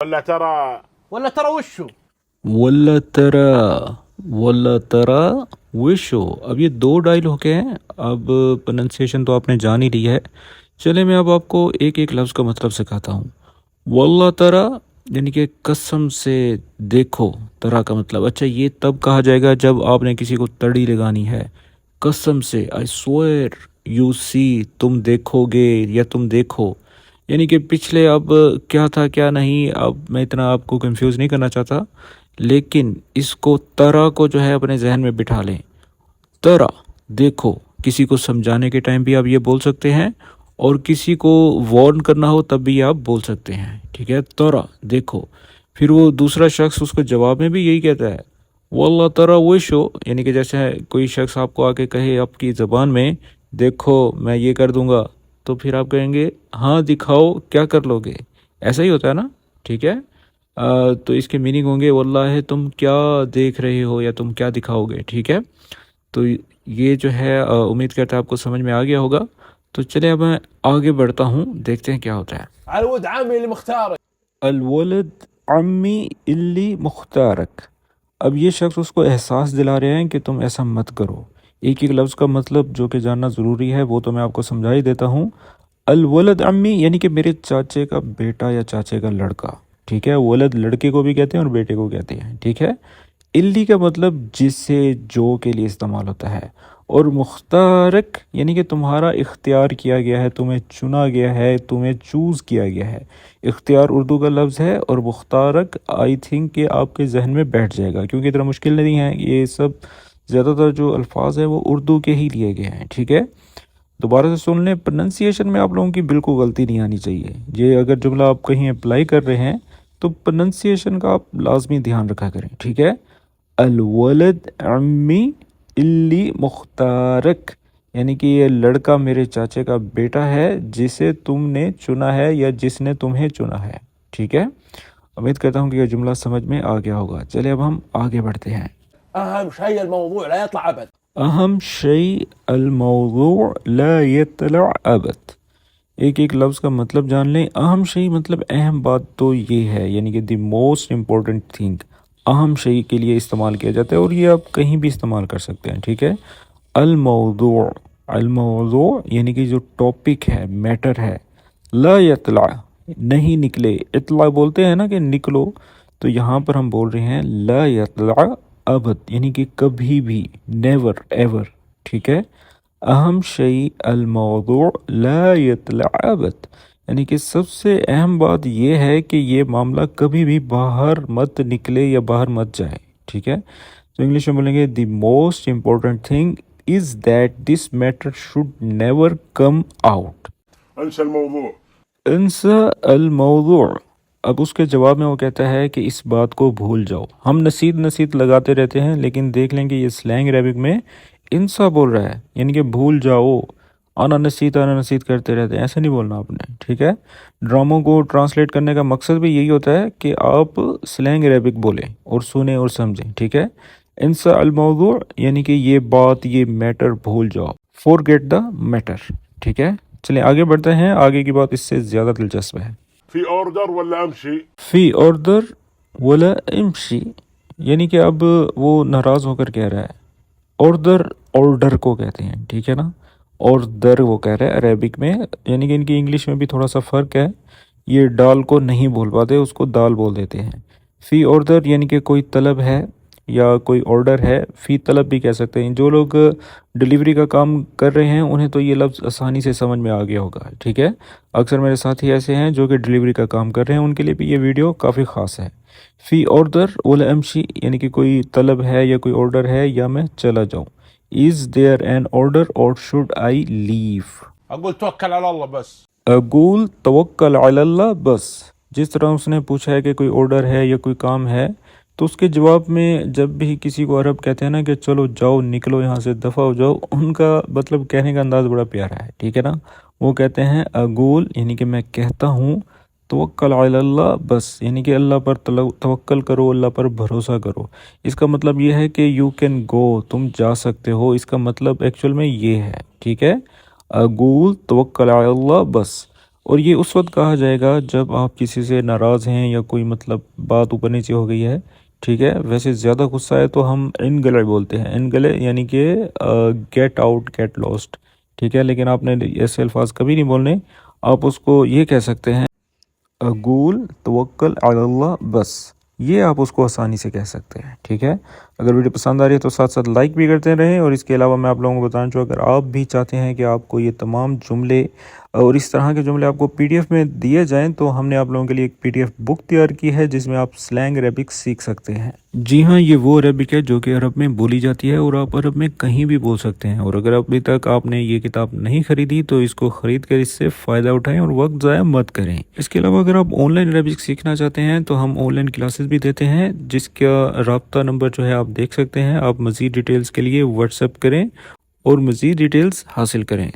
ولا ترى وشو ولا ترى ولا ترى وشو. اب یہ دو ڈائلاگ ہیں. اب پرننسیشن تو آپ نے جان ہی لی ہے. چلے میں اب آپ کو ایک ایک لفظ کا مطلب سکھاتا ہوں. واللہ ترى یعنی کہ قسم سے دیکھو. ترا کا مطلب اچھا یہ تب کہا جائے گا جب آپ نے کسی کو تڑی لگانی ہے. قسم سے آئی سوئر یو سی تم دیکھو گے یا تم دیکھو. یعنی کہ پچھلے اب کیا تھا کیا نہیں، اب میں اتنا آپ کو کنفیوز نہیں کرنا چاہتا، لیکن اس کو ترا کو جو ہے اپنے ذہن میں بٹھا لیں. ترا دیکھو. کسی کو سمجھانے کے ٹائم بھی آپ یہ بول سکتے ہیں، اور کسی کو وارن کرنا ہو تب بھی آپ بول سکتے ہیں. ٹھیک ہے، ترا دیکھو. پھر وہ دوسرا شخص اس کو جواب میں بھی یہی کہتا ہے واللہ ترا وشو. یعنی کہ جیسے کوئی شخص آپ کو آ کے کہے آپ کی زبان میں دیکھو میں یہ کر دوں گا، تو پھر آپ کہیں گے ہاں دکھاؤ کیا کر لو گے. ایسا ہی ہوتا ہے نا. ٹھیک ہے، تو اس کے میننگ ہوں گے واللہ تم کیا دیکھ رہے ہو یا تم کیا دکھاؤ گے. ٹھیک ہے، تو یہ جو ہے امید کرتا ہے آپ کو سمجھ میں آ گیا ہوگا. تو چلے اب میں آگے بڑھتا ہوں، دیکھتے ہیں کیا ہوتا ہے. الولد عمي اللي مختارك. الولد عمی الی مختارک. اب یہ شخص اس کو احساس دلا رہے ہیں کہ تم ایسا مت کرو. ایک ایک لفظ کا مطلب جو کہ جاننا ضروری ہے وہ تو میں آپ کو سمجھا ہی دیتا ہوں. الولد عمی یعنی کہ میرے چاچے کا بیٹا یا چاچے کا لڑکا. ٹھیک ہے، ولد لڑکے کو بھی کہتے ہیں اور بیٹے کو کہتے ہیں. ٹھیک ہے، الی کا مطلب جس سے جو کے لیے استعمال ہوتا ہے. اور مختارک یعنی کہ تمہارا اختیار کیا گیا ہے، تمہیں چنا گیا ہے، تمہیں چوز کیا گیا ہے. اختیار اردو کا لفظ ہے، اور مختارک آئی تھنک کہ آپ کے ذہن میں بیٹھ جائے گا کیونکہ اتنا مشکل نہیں ہے. یہ سب زیادہ تر جو الفاظ ہیں وہ اردو کے ہی لیے گئے ہیں. ٹھیک ہے، دوبارہ سے سن لیں. پرننسیشن میں آپ لوگوں کی بالکل غلطی نہیں آنی چاہیے. یہ اگر جملہ آپ کہیں اپلائی کر رہے ہیں تو پرننسیشن کا آپ لازمی دھیان رکھا کریں. ٹھیک ہے، الولد عمی الی مختارک یعنی کہ یہ لڑکا میرے چاچے کا بیٹا ہے جسے تم نے چنا ہے یا جس نے تمہیں چنا ہے. ٹھیک ہے، امید کرتا ہوں کہ یہ جملہ سمجھ میں آ گیا ہوگا. چلے اب ہم آگے بڑھتے ہیں. اهم شيء الموضوع لا يطلع ابد. اہم شیء الموضوع لا يطلع ابد. ایک ایک لفظ کا مطلب جان لیں. اہم شیء مطلب اہم بات تو یہ ہے، یعنی کہ دی موسٹ امپورٹنٹ تھنگ اہم شیء کے لیے استعمال کیا جاتا ہے، اور یہ آپ کہیں بھی استعمال کر سکتے ہیں. ٹھیک ہے، الموضوع الموضوع یعنی کہ جو ٹاپک ہے، میٹر ہے. لا یطلع نہیں نکلے. اطلاع بولتے ہیں نا کہ نکلو، تو یہاں پر ہم بول رہے ہیں لا یطلع ابد یعنی کہ کبھی بھی، نیور ایور. ٹھیک ہے، اہم شیء الموضوع لا یطلع ابد یعنی کہ سب سے اہم بات یہ ہے کہ یہ معاملہ کبھی بھی باہر مت نکلے یا باہر مت جائے. ٹھیک ہے، تو انگلش میں بولیں گے the most important thing is that this matter should never come out. انسى الموضوع. انسى الموضوع. اب اس کے جواب میں وہ کہتا ہے کہ اس بات کو بھول جاؤ. ہم نصیحت لگاتے رہتے ہیں، لیکن دیکھ لیں کہ یہ سلینگ عربک میں انسا بول رہا ہے، یعنی کہ بھول جاؤ. آنا نصیحت کرتے رہتے ہیں، ایسا نہیں بولنا آپ نے. ٹھیک ہے، ڈراموں کو ٹرانسلیٹ کرنے کا مقصد بھی یہی ہوتا ہے کہ آپ سلینگ عربک بولیں اور سنیں اور سمجھیں. ٹھیک ہے، انسا الموضوع یعنی کہ یہ بات، یہ میٹر بھول جاؤ. Forget the matter. ٹھیک ہے، چلیں آگے بڑھتے ہیں. آگے کی بات اس سے زیادہ دلچسپ ہے. في اوردر ولا امشي. فی اوردر ولا امشی یعنی کہ اب وہ ناراض ہو کر کہہ رہا ہے. آرڈر کو کہتے ہیں. ٹھیک ہے نا، آرڈر وہ کہہ رہا ہے عربک میں، یعنی کہ ان کی انگلش میں بھی تھوڑا سا فرق ہے. یہ ڈال کو نہیں بول پاتے، اس کو دال بول دیتے ہیں. فی آرڈر یعنی کہ کوئی طلب ہے یا کوئی آرڈر ہے. فی طلب بھی کہہ سکتے ہیں. جو لوگ ڈیلیوری کا کام کر رہے ہیں انہیں تو یہ لفظ آسانی سے سمجھ میں آ گیا ہوگا. ٹھیک ہے، اکثر میرے ساتھی ایسے ہیں جو کہ ڈیلیوری کا کام کر رہے ہیں، ان کے لیے بھی یہ ویڈیو کافی خاص ہے. فی آرڈر ولا امشی یعنی کہ کوئی طلب ہے یا کوئی آرڈر ہے یا میں چلا جاؤں. از دیئر این آرڈر اور شوڈ آئی لیو. اقول توكل على الله بس. اقول توکل علی اللہ بس. جس طرح اس نے پوچھا ہے کہ کوئی آرڈر ہے یا کوئی کام ہے، تو اس کے جواب میں جب بھی کسی کو عرب کہتے ہیں نا کہ چلو جاؤ نکلو یہاں سے دفع ہو جاؤ، ان کا مطلب کہنے کا انداز بڑا پیارا ہے. ٹھیک ہے نا، وہ کہتے ہیں اقول یعنی کہ میں کہتا ہوں، توکل علی اللہ بس یعنی کہ اللہ پر توکل کرو، اللہ پر بھروسہ کرو. اس کا مطلب یہ ہے کہ یو کین گو، تم جا سکتے ہو. اس کا مطلب ایکچوئل میں یہ ہے. ٹھیک ہے، اقول توکل علی اللہ بس. اور یہ اس وقت کہا جائے گا جب آپ کسی سے ناراض ہیں یا کوئی مطلب بات اوپر نیچے ہو گئی ہے، ٹھیک ہے. ویسے زیادہ غصہ ہے تو ہم ان گلے بولتے ہیں، ان گلے یعنی کہ گیٹ آؤٹ گیٹ لاسٹ، ٹھیک ہے. لیکن آپ نے ایسے الفاظ کبھی نہیں بولنے. آپ اس کو یہ کہہ سکتے ہیں اقول توکل علی اللہ، بس یہ آپ اس کو آسانی سے کہہ سکتے ہیں، ٹھیک ہے. اگر ویڈیو پسند آ رہی ہے تو ساتھ ساتھ لائک بھی کرتے رہیں. اور اس کے علاوہ میں آپ لوگوں کو بتانا چاہوں اگر آپ بھی چاہتے ہیں کہ آپ کو یہ تمام جملے اور اس طرح کے جملے آپ کو پی ڈی ایف میں دیے جائیں تو ہم نے آپ لوگوں کے لیے ایک پی ڈی ایف بک تیار کی ہے جس میں آپ سلینگ عربک سیکھ سکتے ہیں. جی ہاں، یہ وہ عربک ہے جو کہ عرب میں بولی جاتی ہے اور آپ عرب میں کہیں بھی بول سکتے ہیں. اور اگر ابھی تک آپ نے یہ کتاب نہیں خریدی تو اس کو خرید کر اس سے فائدہ اٹھائیں اور وقت ضائع مت کریں. اس کے علاوہ اگر آپ آن لائن عربک سیکھنا چاہتے ہیں تو ہم آن لائن کلاسز بھی دیتے ہیں جس کا رابطہ نمبر جو ہے آپ دیکھ سکتے ہیں. آپ مزید ڈیٹیلز کے لیے واٹس ایپ کریں اور مزید ڈیٹیلز حاصل کریں.